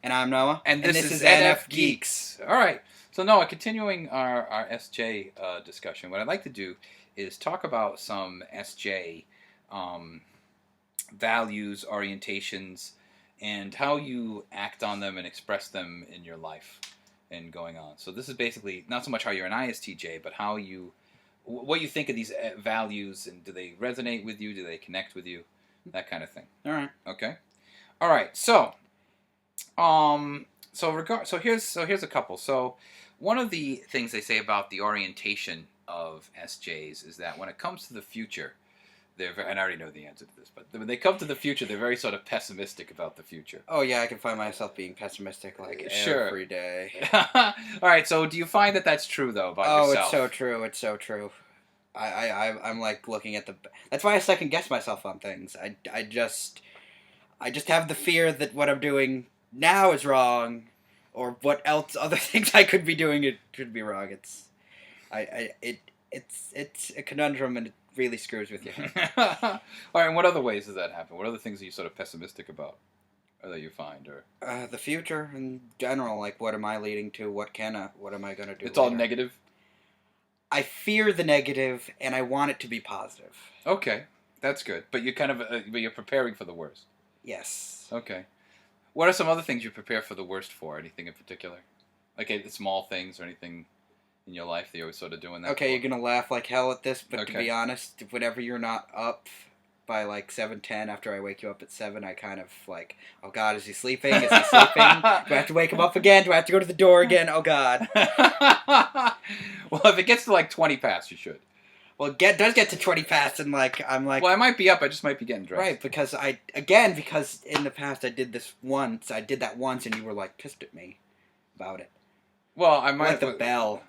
And I'm Noah. And this is NFGeeks. All right. So Noah, continuing our SJ discussion, what I'd like to do is talk about some SJ values, orientations, and how you act on them and express them in your life and going on. So this is basically not so much how you're an ISTJ, but what you think of these values, and do they resonate with you? Do they connect with you? That kind of thing. All right. Okay. All right. So here's a couple. So one of the things they say about the orientation of SJs is that when it comes to the future, and I already know the answer to this, but when they come to the future, they're very sort of pessimistic about the future. Oh yeah, I can find myself being pessimistic every day. All right. So do you find that that's true though about yourself? It's so true. It's so true. I'm like looking at That's why I second guess myself on things. I just have the fear that what I'm doing now is wrong, or what else other things I could be doing it could be wrong. It's a conundrum, and it really screws with you. All right, and what other ways does that happen? What other things are you sort of pessimistic about, or that you find, or the future in general? Like, what am I leading to? What am I gonna do? It's later? All negative. I fear the negative, and I want it to be positive. Okay, that's good. But you but you're preparing for the worst. Yes. Okay. What are some other things you prepare for the worst for? Anything in particular? Like small things or anything in your life that you're always sort of doing that Okay, for? you're going to laugh like hell at this, but Okay. To be honest, whenever you're not up by like 7:10, after I wake you up at 7, I kind of like, oh God, is he sleeping? Is he sleeping? Do I have to wake him up again? Do I have to go to the door again? Oh God. Well, if it gets to like 20 past, you should. Well, it does get to 20 past, and I'm like... Well, I might be up, I just might be getting dressed. Right, because in the past I did that once, and you were like pissed at me about it. Well, I might... Like the bell.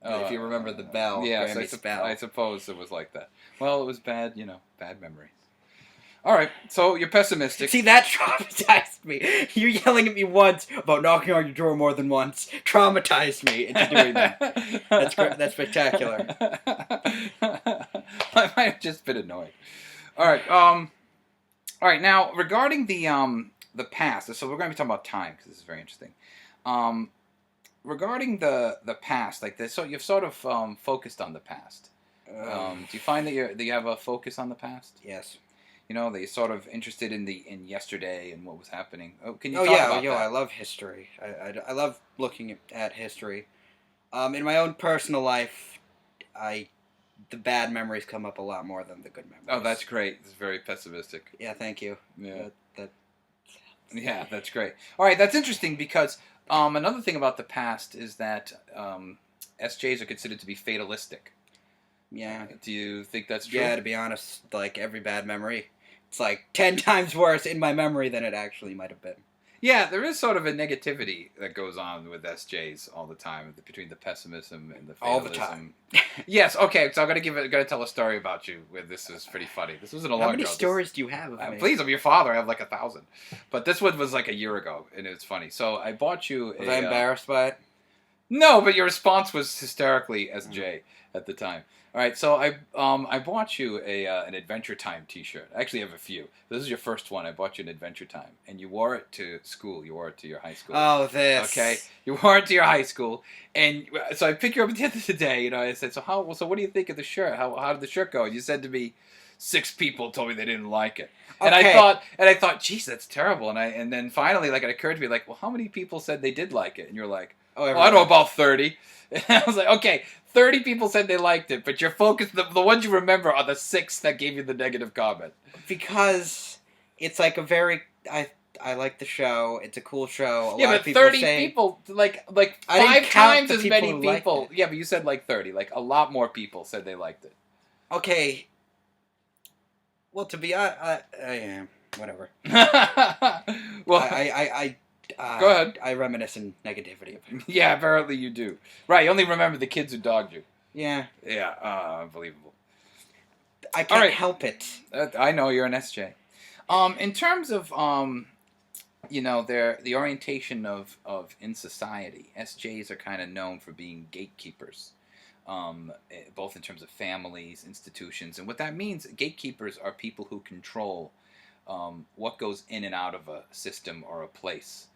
If you remember the bell. Yeah, bell. I suppose it was like that. Well, it was bad memory. All right, so you're pessimistic. See, that traumatized me. You yelling at me once about knocking on your door more than once traumatized me into doing that. That's great. That's spectacular. I might have just been annoyed. All right. Now, regarding the past, so we're going to be talking about time because this is very interesting. Regarding the past, like this, so you've sort of focused on the past. Do you find that you have a focus on the past? Yes. You know, that you're sort of interested in yesterday and what was happening. Oh, can you talk about that? I love history. I love looking at history. In my own personal life, the bad memories come up a lot more than the good memories. Oh, that's great. It's very pessimistic. Yeah, thank you. Yeah. Yeah, that's great. All right, that's interesting because another thing about the past is that SJs are considered to be fatalistic. Yeah. Do you think that's true? Yeah, to be honest, like every bad memory, it's like 10 times worse in my memory than it actually might have been. Yeah, there is sort of a negativity that goes on with SJs all the time, between the pessimism and the fatalism. All the time. Yes, okay, so I'm gonna tell a story about you where this is pretty funny. This wasn't a long ago. How many stories do you have of me? Please, I'm your father. I have like 1,000. But this one was like a year ago, and it's funny. So I bought you Was I embarrassed by it? No, but your response was hysterically SJ at the time. All right, so I bought you an Adventure Time T-shirt. I actually have a few. This is your first one. I bought you an Adventure Time, and you wore it to school. You wore it to your high school. Oh, this. Okay, you wore it to your high school, and so I picked you up at the end of the day. You know, I said, so what do you think of the shirt? How did the shirt go? And you said to me, 6 people told me they didn't like it. And Okay. I thought, geez, that's terrible. And then finally, like, it occurred to me, like, well, how many people said they did like it? And you're like, I don't know, about 30. And I was like, okay, 30 people said they liked it, but your focus, the ones you remember are the 6 that gave you the negative comment. Because it's like I like the show. It's a cool show. A Yeah, lot but of people 30 say, people, like I didn't 5 count times the as people many who liked people. it. Yeah, but you said like 30. Like a lot more people said they liked it. Okay. Well, to be honest, yeah, whatever. Well, go ahead. I reminisce in negativity. Yeah, apparently you do. Right, you only remember the kids who dogged you. Yeah. Yeah, unbelievable. I can't help it. I know you're an SJ. In terms of the orientation of in society, SJs are kind of known for being gatekeepers. Both in terms of families, institutions, and what that means, gatekeepers are people who control what goes in and out of a system or a place.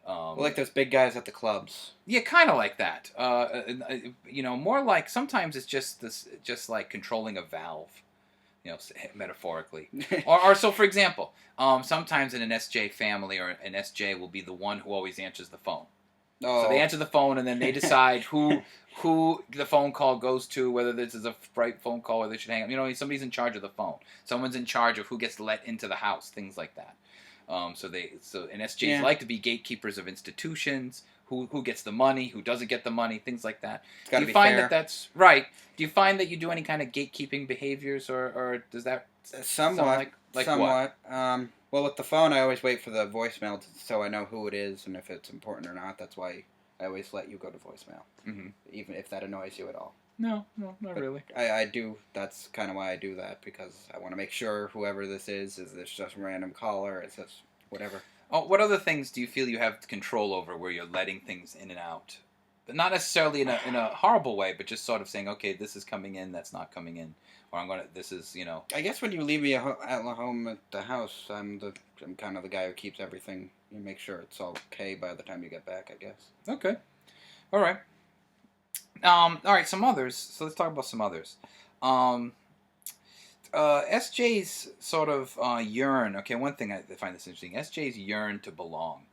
Like those big guys at the clubs. Yeah, kind of like that. More like sometimes it's just like controlling a valve. Metaphorically. Or so, for example, sometimes in an SJ family or an SJ will be the one who always answers the phone. Oh. So they answer the phone, and then they decide who the phone call goes to, whether this is a right phone call or they should hang up. Somebody's in charge of the phone. Someone's in charge of who gets let into the house, things like that. And SJs like to be gatekeepers of institutions. Who gets the money, who doesn't get the money, things like that. Do you find that that's right? Do you find that you do any kind of gatekeeping behaviors, or does that somewhat? What? Well, with the phone, I always wait for the voicemail so I know who it is and if it's important or not. That's why I always let you go to voicemail, even if that annoys you at all. No, not really. I do. That's kind of why I do that, because I want to make sure whoever this is this just a random caller? Is this whatever? Oh, what other things do you feel you have control over where you're letting things in and out? But not necessarily in a horrible way, but just sort of saying, okay, this is coming in, that's not coming in. Or this is. I guess when you leave me at home at the house, I'm kind of the guy who keeps everything. You make sure it's all okay by the time you get back, I guess. Okay. All right. All right, some others. So let's talk about some others. SJs sort of yearn. Okay, one thing I find this interesting. SJs yearn to belong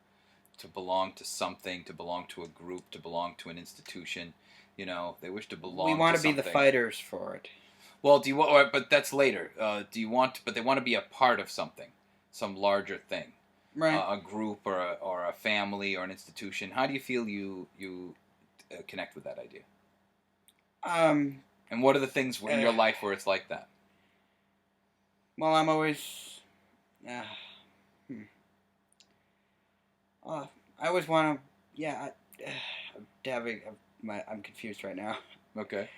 to something, to belong to a group, to belong to an institution. They wish to belong. We want to be the fighters for it. Well, do you want? But that's later. Do you want? But they want to be a part of something, some larger thing, right? A group or a family or an institution. How do you feel you connect with that idea? And what are the things in your life where it's like that? Well, I'm always. I always want to. Yeah, I'm confused right now. Okay.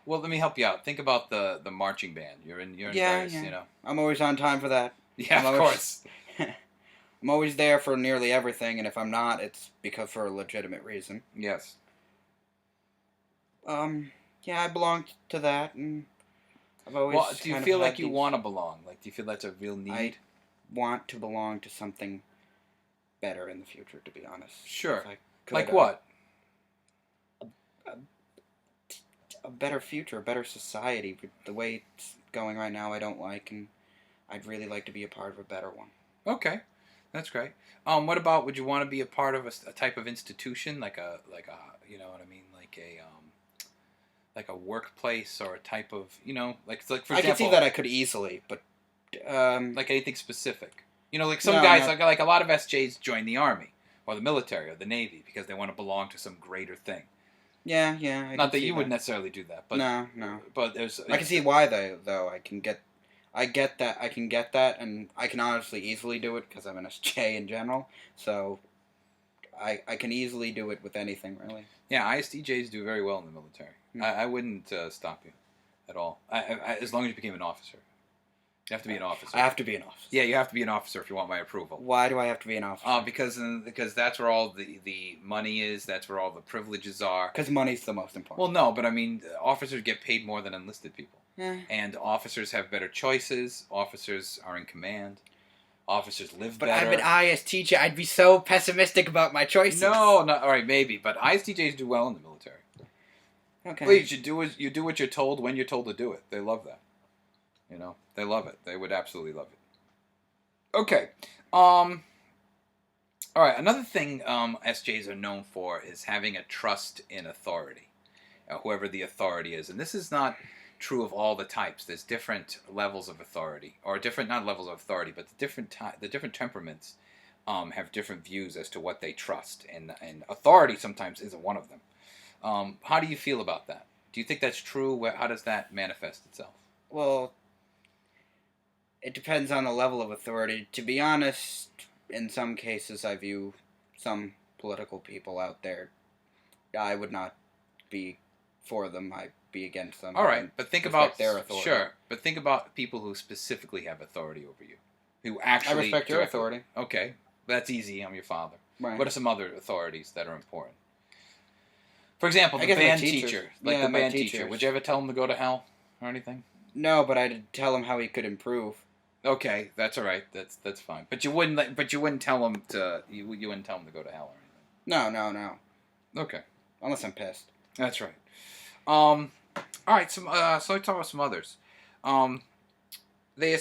Well, let me help you out. Think about the marching band. You're in various, I'm always on time for that. Yeah, of course. I'm always there for nearly everything, and if I'm not, it's because for a legitimate reason. Yes. Yeah, I belong to that, and I've always. Well, do you feel like you want to belong? Like, do you feel that's a real need? I want to belong to something better in the future, to be honest. Sure. Like what? A better future, a better society. The way it's going right now, I don't like, and I'd really like to be a part of a better one. Okay, that's great. What about? Would you want to be a part of a type of institution, like a you know what I mean, like a workplace or a type of like for example. I can see that I could easily, but like anything specific. Like some guys, like a lot of SJs join the Army or the military or the Navy because they want to belong to some greater thing. Yeah. Not that you would necessarily do that, but no. But there's. I can see why though. I get that, and I can honestly easily do it because I'm an SJ in general. So, I can easily do it with anything really. Yeah, ISTJs do very well in the military. I wouldn't stop you at all. As long as you became an officer. You have to be an officer. I have to be an officer. Yeah, you have to be an officer if you want my approval. Why do I have to be an officer? Because that's where all the money is. That's where all the privileges are. Because money's the most important. Well, no, but I mean, officers get paid more than enlisted people. Yeah. And officers have better choices. Officers are in command. Officers live but better. I'm an ISTJ. I'd be so pessimistic about my choices. No, not all right, maybe. But ISTJs do well in the military. Okay. Please, you do what you're told when you're told to do it. They love that. They love it. They would absolutely love it. Okay. All right. Another thing SJs are known for is having a trust in authority, whoever the authority is. And this is not true of all the types. There's different levels of authority, or not levels of authority, but the different temperaments have different views as to what they trust, and authority sometimes isn't one of them. How do you feel about that? Do you think that's true? How does that manifest itself? Well, it depends on the level of authority. To be honest, in some cases I view some political people out there, I would not be for them. I'd be against them. All right, but think about their authority. Sure, but think about people who specifically have authority over you, who actually. I respect your authority. Okay, that's easy. I'm your father. Right. What are some other authorities that are important? For example, the I guess my band teachers. teacher, Yeah, the my band teacher. teachers. Would you ever tell him to go to hell or anything? No, but I'd tell him how he could improve. Okay, that's all right. That's fine. But you wouldn't tell them to you wouldn't tell them to go to hell or No, no. anything. Okay, Unless I'm pissed. that's right. All right. So let's talk about some others. Um, they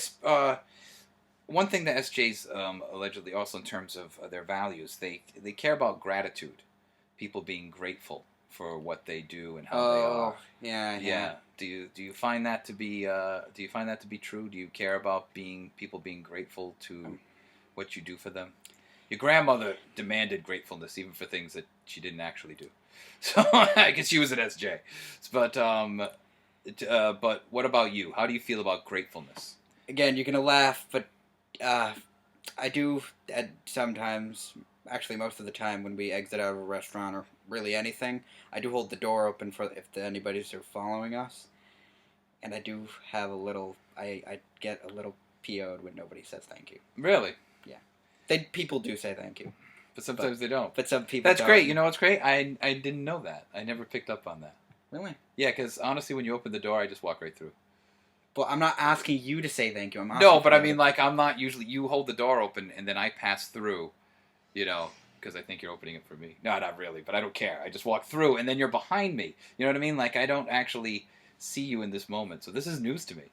one thing that SJs allegedly also in terms of their values, they care about gratitude, people being grateful for what they do and how they are. Yeah. Do you find that to be true? Do you care about people being grateful to what you do for them? Your grandmother demanded gratefulness even for things that she didn't actually do. So I guess she was an SJ. But what about you? How do you feel about gratefulness? Again, you're gonna laugh, but I do sometimes, actually most of the time, when we exit out of a restaurant or really anything, I do hold the door open for if anybody's following us, and I do have a little. I get a little PO'd when nobody says thank you. Really? People do say thank you, But sometimes they don't. but some people. That's don't. great. You know what's great? I didn't know that. I never picked up on that. Really? Yeah, because honestly, when you open the door, I just walk right through. Well, I'm not asking you to say thank you. I'm asking No, but for I mean, like, I'm not usually. You hold the door open, and then I pass through, because I think you're opening it for me. No, not really, but I don't care. I just walk through, and then you're behind me. You know what I mean? Like, I don't actually see you in this moment. So this is news to me.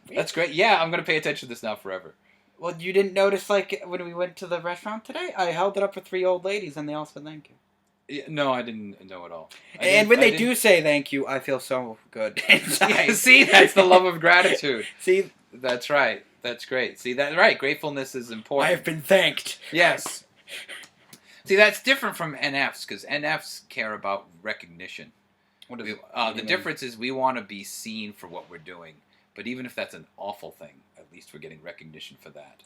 Really? That's great. Yeah, I'm going to pay attention to this now forever. Well, you didn't notice, like, when we went to the restaurant today? I held it up for 3 old ladies, and they all said thank you. Yeah, no, I didn't know at all. And when they do say thank you, I feel so good inside. Yeah, see, that's the love of gratitude. See? That's right. That's great. See, that's right. Gratefulness is important. I have been thanked. Yes. See, that's different from NFs, because NFs care about recognition. What The mean? difference is we want to be seen for what we're doing. But even if that's an awful thing, at least we're getting recognition for that.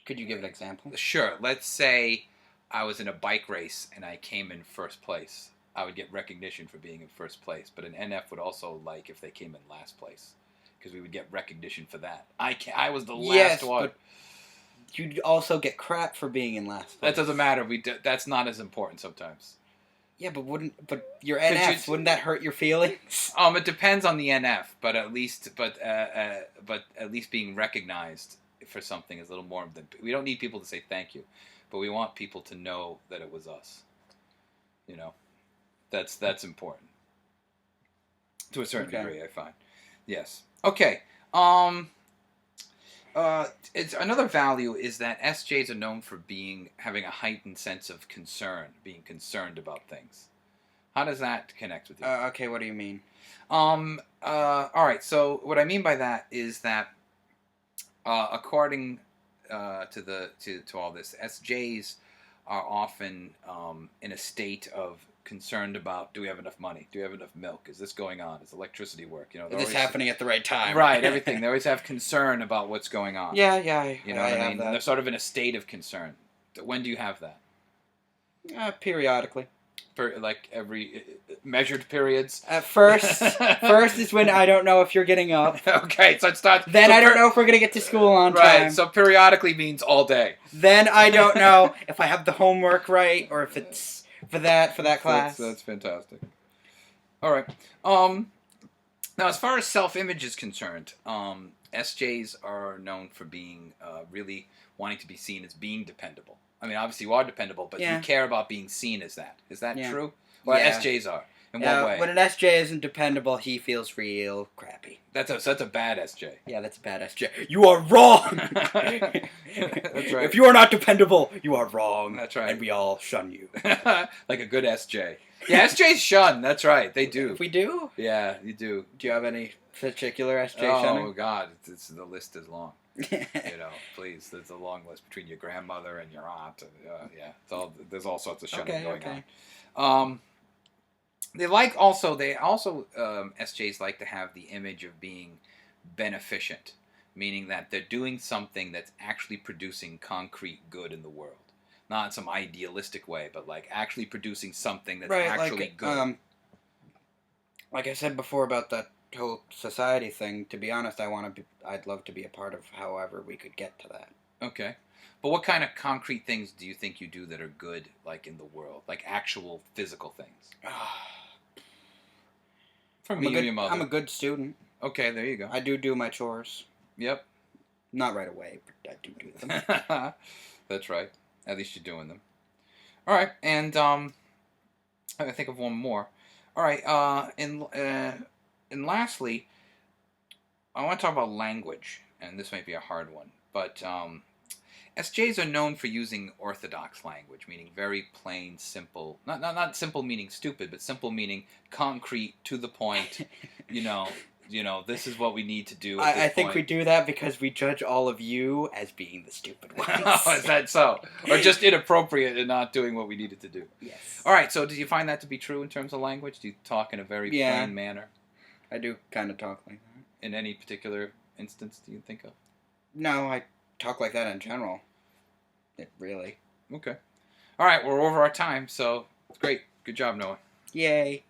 Could you give an example? Sure. Let's say I was in a bike race and I came in first place. I would get recognition for being in first place. But an NF would also like if they came in last place, because we would get recognition for that. I was the last one. But you'd also get crap for being in last place. That doesn't matter. That's not as important sometimes. Yeah, but your NFs, wouldn't that hurt your feelings? It depends on the NF, but at least being recognized for something is a little more than. We don't need people to say thank you, but we want people to know that it was us. That's important to a certain degree. I find. Yes. Okay. It's another value is that SJs are known for having a heightened sense of concern, being concerned about things. How does that connect with you? Okay, what do you mean? All right. So what I mean by that is that, according to all this, SJs are often in a state of concerned about: do we have enough money? Do we have enough milk? Is this going on? Is electricity work? Is this happening at the right time? Right, everything. They always have concern about what's going on. Yeah. You know what I mean? And they're sort of in a state of concern. When do you have that? Periodically. Like every measured periods. At first is when I don't know if you're getting up. Okay, so it starts. Then I don't know if we're gonna get to school on time. Right. So periodically means all day. Then I don't know if I have the homework right or if it's for that class. That's fantastic. All right. Now, as far as self-image is concerned, SJs are known for being really wanting to be seen as being dependable. I mean, obviously you are dependable, but you care about being seen as that. Is that true? Well, SJs are. In what way? When an SJ isn't dependable, he feels real crappy. That's a bad SJ. Yeah, that's a bad SJ. You are wrong! That's right. If you are not dependable, you are wrong. That's right. And we all shun you. Like a good SJ. Yeah, SJs shun. That's right. They do. If we do? Yeah, you do. Do you have any particular SJ shunning? shunning? Oh, God. The list is long. Please. There's a long list between your grandmother and your aunt. There's all sorts of shunning going on. SJs like to have the image of being beneficent, meaning that they're doing something that's actually producing concrete good in the world. Not in some idealistic way, but like actually producing something that's actually good. Like I said before about that whole society thing, to be honest, I'd love to be a part of however we could get to that. Okay. But what kind of concrete things do you think you do that are good, like, in the world? Like actual physical things? For me and your mother. I'm a good student. Okay, there you go. I do my chores. Yep. Not right away, but I do them. That's right. At least you're doing them. All right, and I think of one more. All right, and lastly, I want to talk about language, and this might be a hard one, but SJs are known for using orthodox language, meaning very plain, simple. Not simple meaning stupid, but simple meaning concrete, to the point. You know, this is what we need to do. At this I think point. we do that because we judge all of you as being the stupid ones. Oh, is that so? Or just inappropriate and not doing what we needed to do? Yes. All right, so do you find that to be true in terms of language? Do you talk in a very plain manner? I do kind of talk like that. In any particular instance do you think of? No, I talk like that in general. Really. Okay. All right, we're over our time, so it's great. Good job, Noah. Yay.